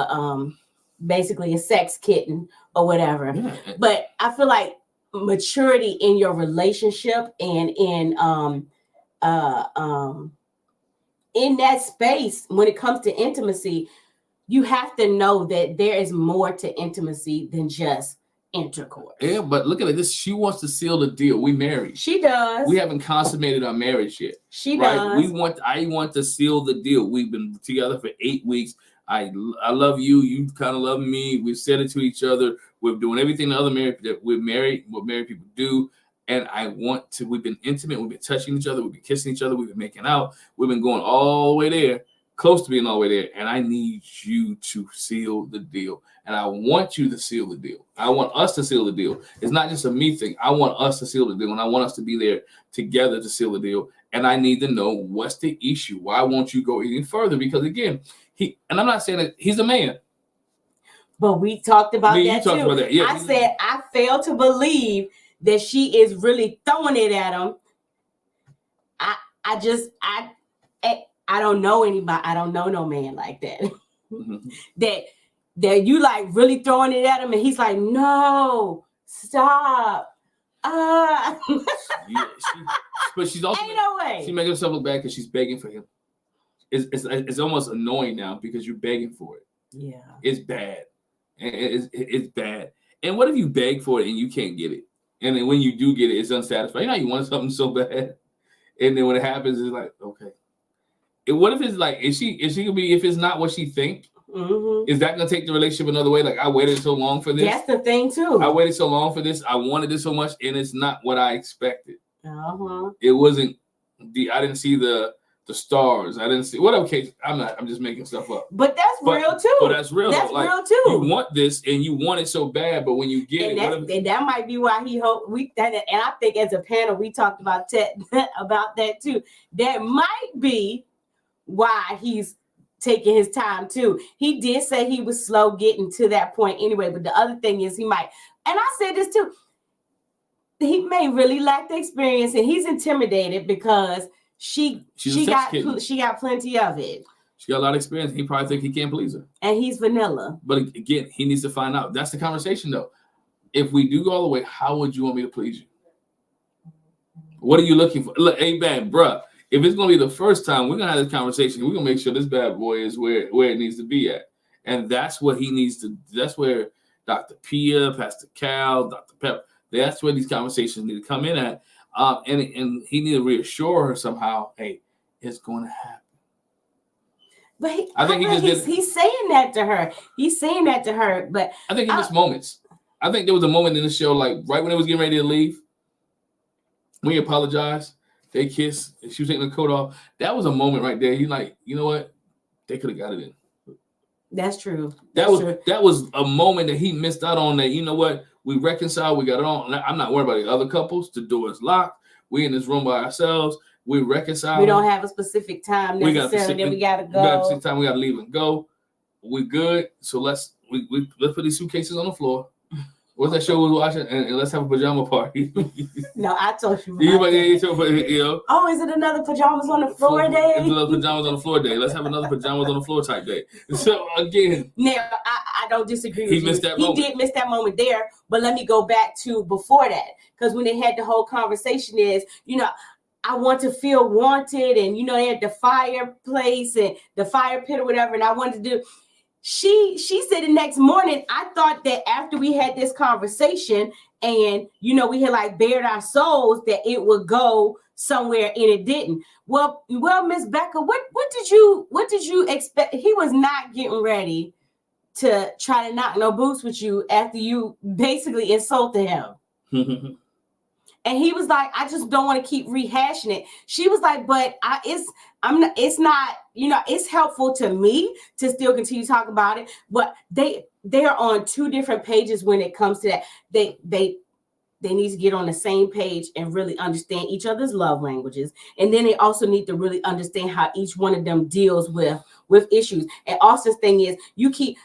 A: basically a sex kitten or whatever.
B: Yeah.
A: But I feel like maturity in your relationship and in that space, when it comes to intimacy, you have to know that there is more to intimacy than just intercourse.
B: Yeah, but look at it. She wants to seal the deal. We married.
A: She does.
B: We haven't consummated our marriage yet.
A: She does.
B: I want to seal the deal. We've been together for 8 weeks. I love you. You kind of love me. We've said it to each other. We're doing everything the other what married people do. And we've been intimate. We've been touching each other. We've been kissing each other. We've been making out. We've been going all the way there, close to being all the way there. And I need you to seal the deal. And I want you to seal the deal. I want us to seal the deal. It's not just a me thing. I want us to seal the deal. And I want us to be there together to seal the deal. And I need to know, what's the issue? Why won't you go any further? Because again, and I'm not saying that he's a man.
A: But we talked about that too.
B: About that. Yeah,
A: I said I fail to believe that she is really throwing it at him. I don't know anybody. I don't know no man like that.
B: Mm-hmm.
A: that you like really throwing it at him, and he's like, no, stop.
B: Yeah, but she's also
A: ain't no way.
B: She makes herself look bad because she's begging for him. It's almost annoying now because you're begging for it.
A: Yeah,
B: it's bad. It's bad. And what if you beg for it and you can't get it? And then when you do get it, it's unsatisfying. You want something so bad, and then when it happens, it's like, okay. And what if it's like, is she gonna be, if it's not what she think? Mm-hmm. Is that gonna take the relationship another way? Like, I waited so long for this.
A: That's the thing too.
B: I waited so long for this. I wanted this so much, and it's not what I expected.
A: Uh-huh.
B: It wasn't I didn't see the stars. I didn't see whatever case. I'm just making stuff up.
A: But that's real too.
B: But that's real.
A: That's real too.
B: You want this, and you want it so bad, but when you get
A: and that might be why he hoped and I think as a panel we talked about that too. That might be why he's taking his time too. He did say he was slow getting to that point anyway, but the other thing is he might, and I said this too, he may really lack the experience, and he's intimidated because she got plenty of it.
B: She got a lot of experience. He probably think he can't please her,
A: and he's vanilla.
B: But again, he needs to find out. That's the conversation though. If we do go all the way, how would you want me to please you? What are you looking for? Look, hey man, bruh. If it's gonna be the first time, we're gonna have this conversation. We're gonna make sure this bad boy is where it needs to be at, and that's what he needs to. That's where Dr. Pia, Pastor Cal, Dr. Pep, That's where these conversations need to come in at. And he need to reassure her somehow, hey, it's going to happen.
A: But
B: I think
A: he's saying that to her. He's saying that to her, but
B: I think he missed moments. I think there was a moment in the show, like right when they was getting ready to leave, when he apologized, they kissed, and she was taking the coat off. That was a moment right there. He's like, you know what? They could have got it in.
A: That's true.
B: That was a moment that he missed out on. That, you know what? We reconciled. We got it on. I'm not worried about the other couples. The door is locked. We in this room by ourselves. We reconcile.
A: We don't have a specific time necessarily. Then we gotta go.
B: We got a specific time. We gotta leave and go. We're good. So let's put these suitcases on the floor. What's that show we was watching? And let's have a pajama party.
A: No, I told you.
B: You know.
A: Oh, is it another pajamas on the floor day?
B: It's another pajamas on the floor day. Let's have another pajamas on the floor type day. So again,
A: now I don't disagree with you.
B: Missed that moment.
A: He did miss that moment there, but let me go back to before that, because when they had the whole conversation is, you know, I want to feel wanted, and you know they had the fireplace and the fire pit or whatever, and I wanted to do. She said the next morning, I thought that after we had this conversation and, you know, we had like bared our souls, that it would go somewhere, and it didn't. Well, Miss Becca, what did you expect? He was not getting ready to try to knock no boots with you after you basically insulted him. And he was like, I just don't want to keep rehashing it. She was like, but it's not, you know, it's helpful to me to still continue to talk about it. But they are on two different pages when it comes to that. They need to get on the same page and really understand each other's love languages. And then they also need to really understand how each one of them deals with issues. And Austin's thing is, you keep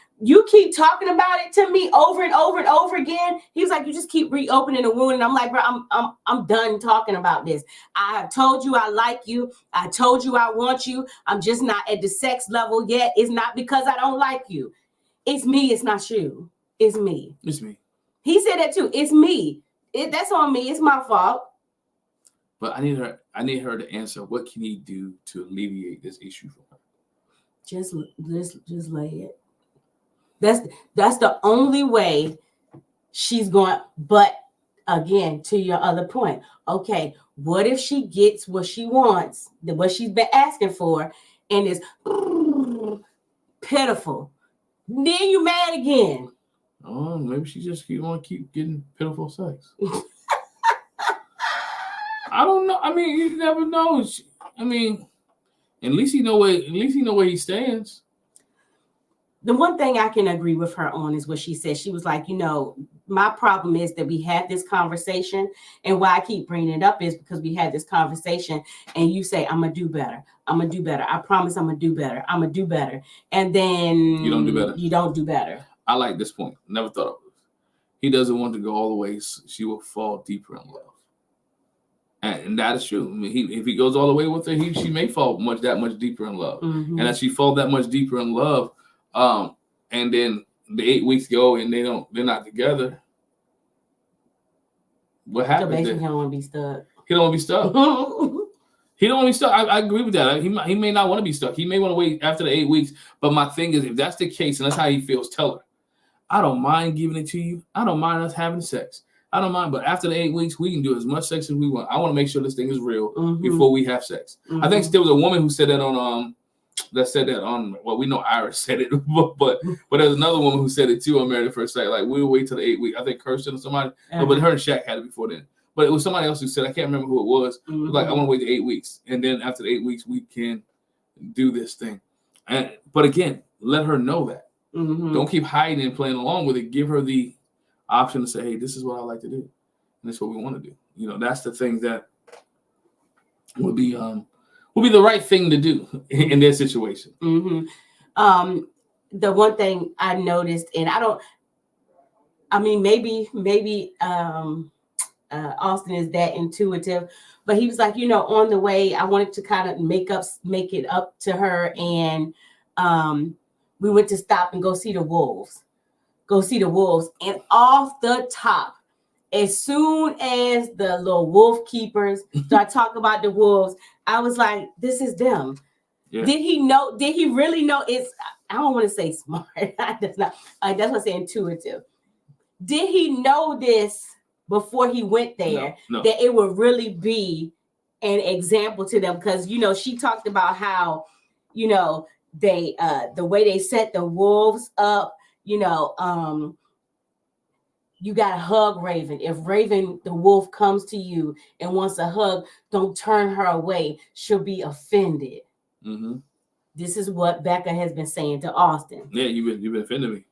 A: talking about it to me over and over and over again. He was like, you just keep reopening the wound. And I'm like, bro, I'm done talking about this. I have told you I like you. I told you I want you. I'm just not at the sex level yet. It's not because I don't like you. It's me. It's not you. It's me.
B: It's me.
A: He said that too. It's me. That's on me. It's my fault.
B: But I need her to answer. What can he do to alleviate this issue for her?
A: Just lay it. That's the only way she's going. But again, to your other point, okay, what if she gets what she wants, what she's been asking for, and is pitiful? Then you mad again.
B: Oh, maybe she just want to keep getting pitiful sex. I don't know. I mean, you never know. I mean, at least he know where he stands.
A: The one thing I can agree with her on is what she said. She was like, you know, my problem is that we had this conversation, and why I keep bringing it up is because we had this conversation, and you say, I'm going to do better. I'm going to do better. I promise I'm going to do better. I'm going to do better. And then
B: you don't do better.
A: You don't do better.
B: I like this point. Never thought of it. He doesn't want to go all the way. So she will fall deeper in love. And that is true. I mean, if he goes all the way with her, she may fall that much deeper in love.
A: Mm-hmm.
B: And as she falls that much deeper in love, and then the 8 weeks go and they're not together. What happens?
A: So basically, he don't want to be stuck.
B: He don't want to be stuck. He don't want to be stuck. I agree with that. He may not want to be stuck. He may want to wait after the 8 weeks. But my thing is, if that's the case and that's how he feels, tell her, I don't mind giving it to you. I don't mind us having sex. I don't mind. But after the 8 weeks, we can do as much sex as we want. I want to make sure this thing is real before we have sex. Mm-hmm. I think there was a woman who said that on well, we know Iris said it, but there's another woman who said it too on Married at First Sight. Like, we'll wait till the 8 weeks. I think Kirsten or somebody, but her and Shaq had it before then. But it was somebody else who said, I can't remember who it was. It was like, I want to wait the 8 weeks, and then after the 8 weeks, we can do this thing. But again, let her know that. Mm-hmm. Don't keep hiding and playing along with it. Give her the option to say, hey, this is what I like to do, and this is what we want to do. You know, that's the thing that would be the right thing to do in their situation.
A: Mm-hmm. The one thing I noticed, and maybe Austin is that intuitive, but he was like, you know, on the way, I wanted to kind of make it up to her, and we went to stop and go see the wolves, and off the top, as soon as the little wolf keepers start talking about the wolves, I was like, this is them. Yeah. Did he really know it's, I don't want to say smart. That's what I say intuitive. Did he know this before he went there,
B: No.
A: that it would really be an example to them. Because, she talked about how, they the way they set the wolves up, you got to hug Raven. If Raven, the wolf, comes to you and wants a hug, don't turn her away. She'll be offended.
B: Mm-hmm.
A: This is what Becca has been saying to Austin.
B: Yeah, you've been offending me.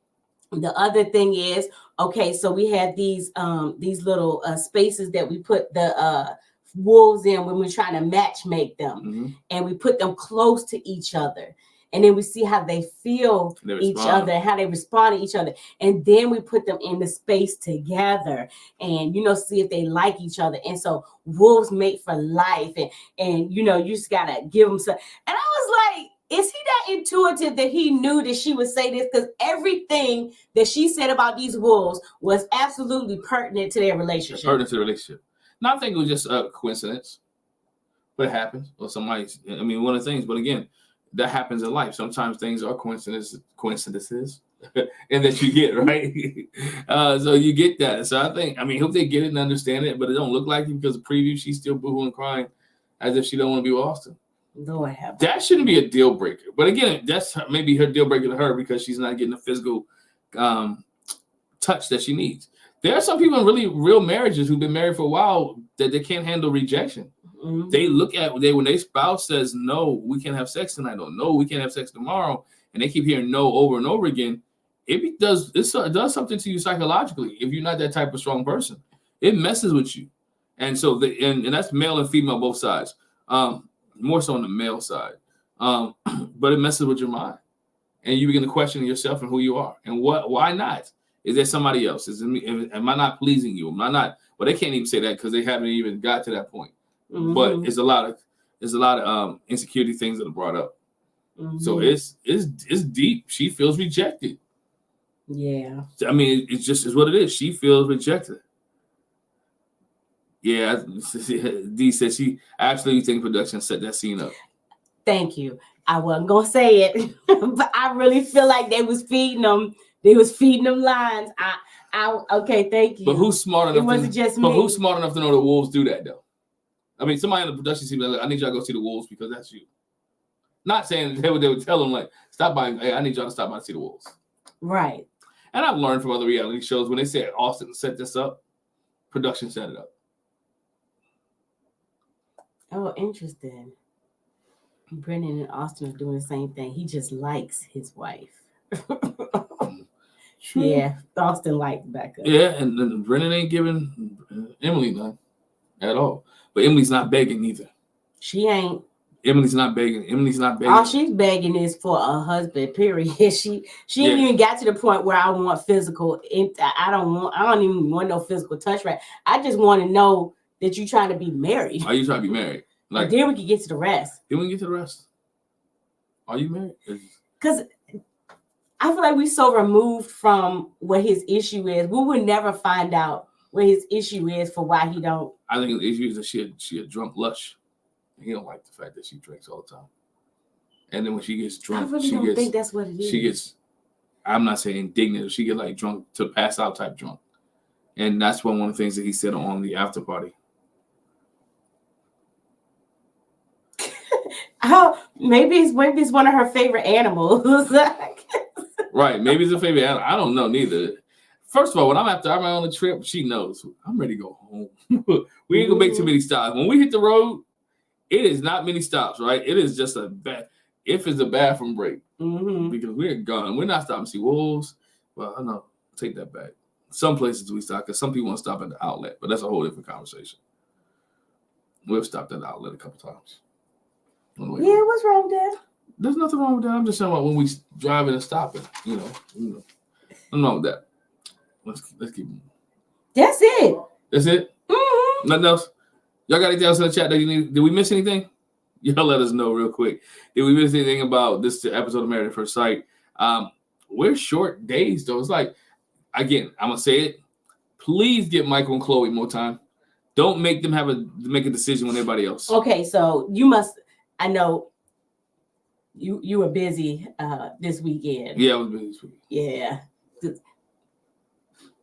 A: The other thing is, okay, so we have these little spaces that we put the wolves in when we're trying to match make them,
B: mm-hmm.
A: and we put them close to each other, and then we see how they feel each other and how they respond to each other, and then we put them in the space together, and see if they like each other. And so wolves mate for life, and you just gotta give them some. And I was like, is he that intuitive that he knew that she would say this? Because everything that she said about these wolves was absolutely pertinent to their relationship.
B: Now, I think it was just a coincidence, but it happens. Or somebody's, one of the things, but again, that happens in life. Sometimes things are coincidences, and that you get, right? So you get that. So I hope they get it and understand it, but it don't look like it because the preview, she's still boohooing and crying as if she don't want to be with Austin.
A: Lord have
B: that shouldn't be a deal breaker. But again, that's maybe her deal breaker to her because she's not getting the physical touch that she needs. There are some people in really real marriages who've been married for a while that they can't handle rejection. Mm-hmm. They look at when their spouse says, no, we can't have sex tonight, or no, we can't have sex tomorrow, and they keep hearing no over and over again. It does something to you psychologically if you're not that type of strong person. It messes with you. And so and that's male and female both sides. More so on the male side. But it messes with your mind. And you begin to question yourself and who you are. And why not? Is there somebody else? Am I not pleasing you? Am I not? Well, they can't even say that because they haven't even got to that point. Mm-hmm. But there's a lot of insecurity things that are brought up. Mm-hmm. So it's deep. She feels rejected.
A: Yeah.
B: It's what it is. She feels rejected. Yeah, Dee said she absolutely think production set that scene up.
A: Thank you. I wasn't gonna say it, but I really feel like they was feeding them. They was feeding them lines. Okay, thank you.
B: But who's smart enough?
A: It wasn't just me.
B: But who's smart enough to know the wolves do that though? Somebody in the production team, like, I need y'all to go see the wolves because that's you. Not saying they would tell them like, stop by. Hey, I need y'all to stop by and see the wolves.
A: Right.
B: And I've learned from other reality shows when they said Austin set this up, production set it up.
A: Oh, interesting. Brennan and Austin are doing the same thing. He just likes his wife.
B: True.
A: Yeah, Austin likes Becca.
B: Yeah, and Brennan ain't giving Emily none at all. But Emily's not begging either.
A: She ain't.
B: Emily's not begging.
A: All she's begging is for a husband, period. She ain't even got to the point where I want physical. I don't even want no physical touch, right? I just want to know that you're trying to be married.
B: Are you trying to be married?
A: Like, then we can get to the rest.
B: Then we can get to the rest. Are you married?
A: Because I feel like we're so removed from what his issue is. We would never find out what his issue is for why he don't.
B: I think the issue is that she a drunk lush. He don't like the fact that she drinks all the time. And then when she gets drunk,
A: I really don't think that's what it is.
B: She gets, I'm not saying indignant, she get like drunk to pass out type drunk. And that's one of the things that he said on the after party.
A: Oh, maybe it's one of her favorite animals.
B: Right, maybe it's a favorite animal. I don't know neither. First of all, when I'm on a trip, she knows I'm ready to go home. We ain't gonna make too many stops. When we hit the road, it is not many stops, right? It is just if it's a bathroom break, because we're gone. We're not stopping to see wolves. Well, I know, take that back. Some places we stop because some people want to stop at the outlet, but that's a whole different conversation. We've stopped at the outlet a couple times.
A: Yeah, what's wrong with that?
B: There's nothing wrong with that. I'm just saying about when we driving and stopping, nothing wrong with that. Let's keep moving.
A: That's it.
B: That's it? Mm-hmm. Nothing else? Y'all got anything else in the chat that you need? Did we miss anything? Y'all let us know real quick. Did we miss anything about this episode of Married at First Sight? We're short days, though. It's like, again, I'm going to say it. Please give Michael and Chloe more time. Don't make them make a decision with everybody else.
A: Okay, so you must, I know you were busy this weekend.
B: Yeah, I was busy this weekend.
A: Yeah.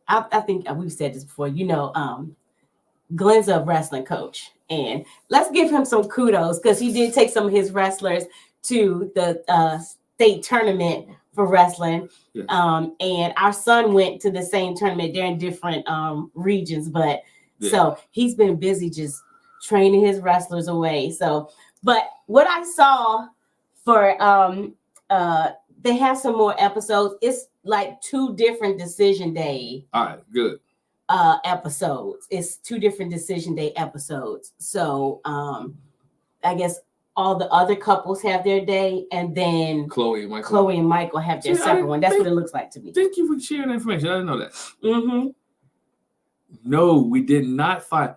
A: I think we've said this before. Glenn's a wrestling coach, and let's give him some kudos because he did take some of his wrestlers to the state tournament for wrestling.
B: Yeah.
A: And our son went to the same tournament. They're in different regions, but so he's been busy just training his wrestlers away. So, but what I saw for they have some more episodes. It's like 2 different decision day.
B: All right, good.
A: Episodes. It's 2 different decision day episodes. So I guess all the other couples have their day, and then
B: Chloe and Michael
A: have their separate one. That's what it looks like to me.
B: Thank you for sharing that information. I didn't know that.
A: Mm-hmm.
B: No, we did not find.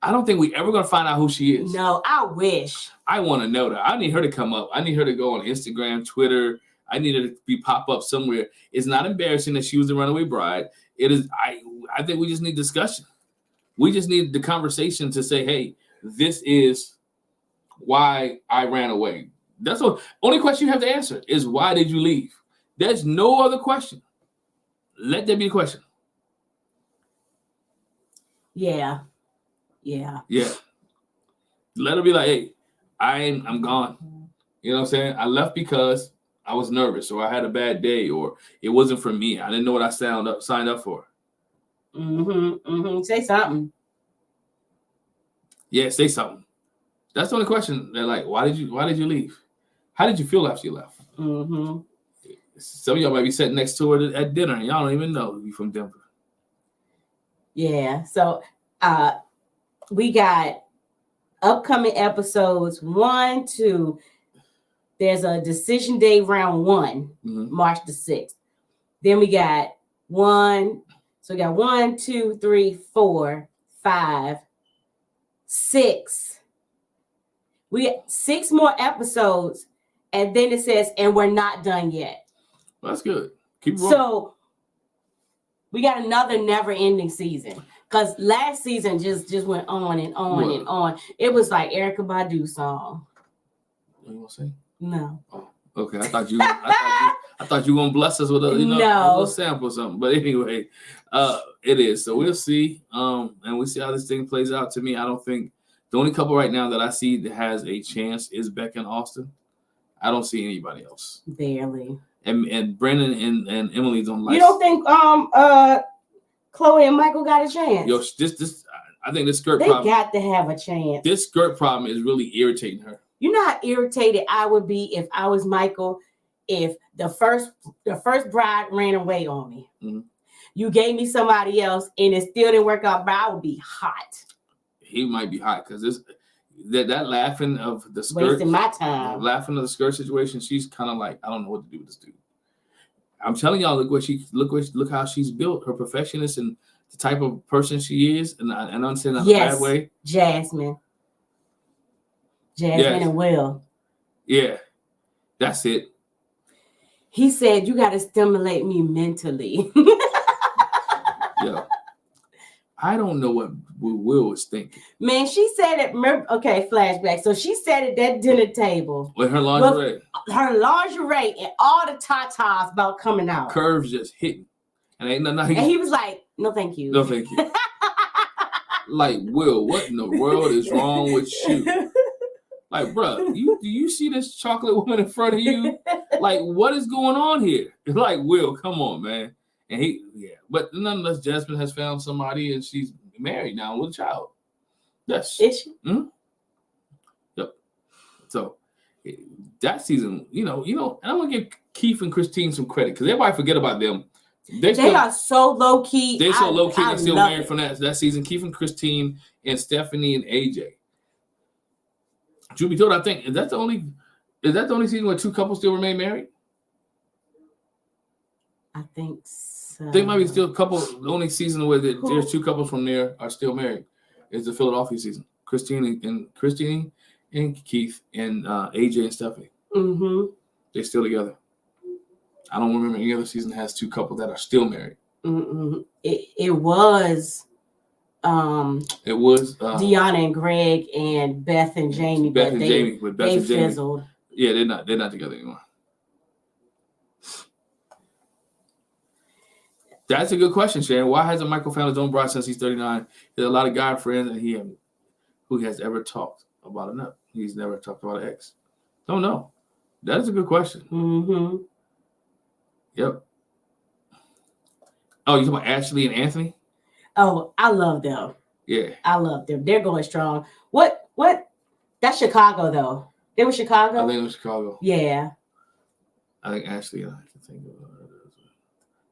B: I don't think we ever gonna find out who she is.
A: No, I wish.
B: I want to know that. I need her to come up. I need her to go on Instagram, Twitter. I need her to pop up somewhere. It's not embarrassing that she was the runaway bride. It is. I think we just need discussion. We just need the conversation to say, hey, this is why I ran away. That's the only question you have to answer is why did you leave? There's no other question. Let there be a question.
A: Yeah.
B: Let her be like, hey, I'm gone. You know what I'm saying? I left because I was nervous, or I had a bad day, or it wasn't for me. I didn't know what I signed up for.
A: Say something.
B: Yeah, say something. That's the only question. They're like, why did you leave? How did you feel after you left? Some of y'all might be sitting next to her at dinner, and y'all don't even know you from Denver.
A: Yeah. So we got upcoming episodes 1, 2. There's a decision day round 1, March the 6th. Then we got 1. So we got 1, 2, 3, 4, 5, 6. We got 6 more episodes, and then it says, and we're not done yet.
B: Well, that's good. Keep going.
A: So we got another never-ending season. Because last season just went on and on and on. It was like Erykah Badu song.
B: What you want to say?
A: No.
B: Oh, okay. I thought you were gonna bless us with a little sample or something. But anyway, it is. So we'll see. And we'll see how this thing plays out. To me, I don't think the only couple right now that I see that has a chance is Becca and Austin. I don't see anybody else.
A: Barely.
B: And Brennan and Emily's on life.
A: You don't think Chloe and Michael got a chance?
B: Yo, this I think this skirt
A: problem. They got to have a chance.
B: This skirt problem is really irritating her.
A: You know how irritated I would be if I was Michael, if the first bride ran away on me. Mm-hmm. You gave me somebody else and it still didn't work out, but I would be hot.
B: He might be hot because that laughing of the skirt,
A: wasting my time.
B: Laughing of the skirt situation, she's kind of like, I don't know what to do with this dude. I'm telling y'all, look how she's built, her perfectionist and the type of person she is, and I understand that in a bad way.
A: Jasmine and Will.
B: Yeah, that's it.
A: He said, you got to stimulate me mentally.
B: Yeah. I don't know what Will was thinking.
A: Man, she said it. Okay, flashback. So she sat at that dinner table.
B: With her lingerie.
A: And all the tatas about coming out.
B: Curves just hitting. And ain't nothing.
A: And he was like, no, thank you.
B: No, thank you. Like, Will, what in the world is wrong with you? Like, bro, do you see this chocolate woman in front of you? Like, what is going on here? Like, Will, come on, man. And but nonetheless, Jasmine has found somebody and she's married now with a child. Yes.
A: Is she?
B: Mm-hmm. Yep. So that season, and I'm gonna give Keith and Christine some credit because everybody forget about them. They
A: are so low key.
B: They're so low key. They're still married from that season. Keith and Christine and Stephanie and AJ. Truth be told, I think is that the only season where 2 couples still remain married?
A: I think so.
B: There might be still a couple. The only season where there's 2 couples from there are still married is the Philadelphia season. Christine and Keith and AJ and Stephanie.
A: Mm-hmm.
B: They're still together. I don't remember any other season has 2 couples that are still married.
A: Mm-mm. It was.
B: It was
A: Deanna and Greg and Beth and Jamie.
B: Beth and Jamie.
A: They fizzled.
B: Yeah, they're not together anymore. That's a good question, Sharon. Why hasn't Michael found his own bride since he's 39? There's a lot of guy friends, and who has ever talked about enough. He's never talked about an ex. Don't know. That is a good question.
A: Mm-hmm.
B: Yep. Oh, you talking about Ashley and Anthony?
A: Oh, I love them.
B: Yeah.
A: I love them. They're going strong. What? That's Chicago, though. They were Chicago?
B: I think it was Chicago.
A: Yeah.
B: I think Ashley, I can think of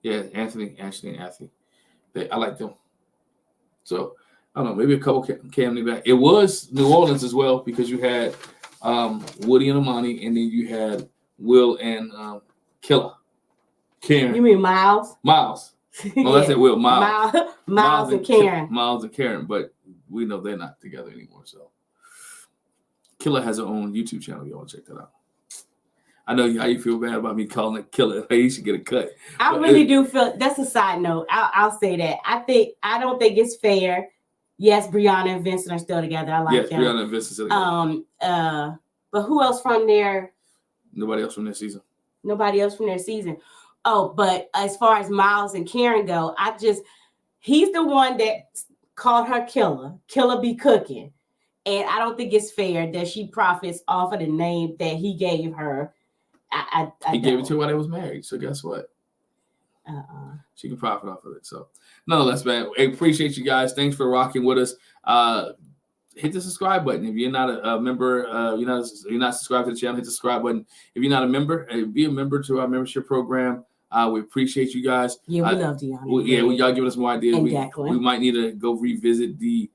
B: yeah, Anthony, Ashley, and Anthony. I like them. So, I don't know, maybe a couple came back. It was New Orleans as well because you had Woody and Amani, and then you had Will and Killer. Karen.
A: You mean Miles?
B: Miles. Oh, that's it, Will. Miles.
A: Miles and Karen.
B: Miles and Karen, but we know they're not together anymore. So, Killer has her own YouTube channel. Y'all check that out. I know how you feel bad about me calling it Killer. Hey, you should get a cut.
A: I really do feel that's a side note. I'll say that. I don't think it's fair. Yes, Brianna and Vincent are still together. I like them.
B: Brianna and Vincent are together.
A: But who else from there?
B: Nobody else from their season.
A: Nobody else from their season. Oh, but as far as Miles and Karen go, he's the one that called her Killer. Killer be cooking. And I don't think it's fair that she profits off of the name that he gave her. He gave it to her while they was married. So guess what? She can profit off of it. So nonetheless, man, I appreciate you guys. Thanks for rocking with us. Hit the subscribe button. If you're not a member, you're not subscribed to the channel, hit the subscribe button. If you're not a member, be a member to our membership program. We appreciate you guys. Yeah, we love Deanna.
B: Y'all giving us more ideas.
A: We
B: might need to go revisit the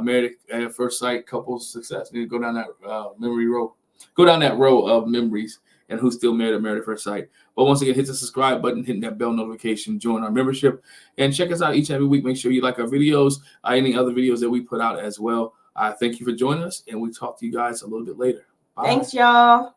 B: Married at First Sight couples success. We need to go down that memory road. Go down that row of memories and who's still married at First Sight. But once again, hit the subscribe button, hit that bell notification, join our membership, and check us out each and every week. Make sure you like our videos, any other videos that we put out as well. Thank you for joining us, and we'll talk to you guys a little bit later. Bye.
A: Thanks, y'all.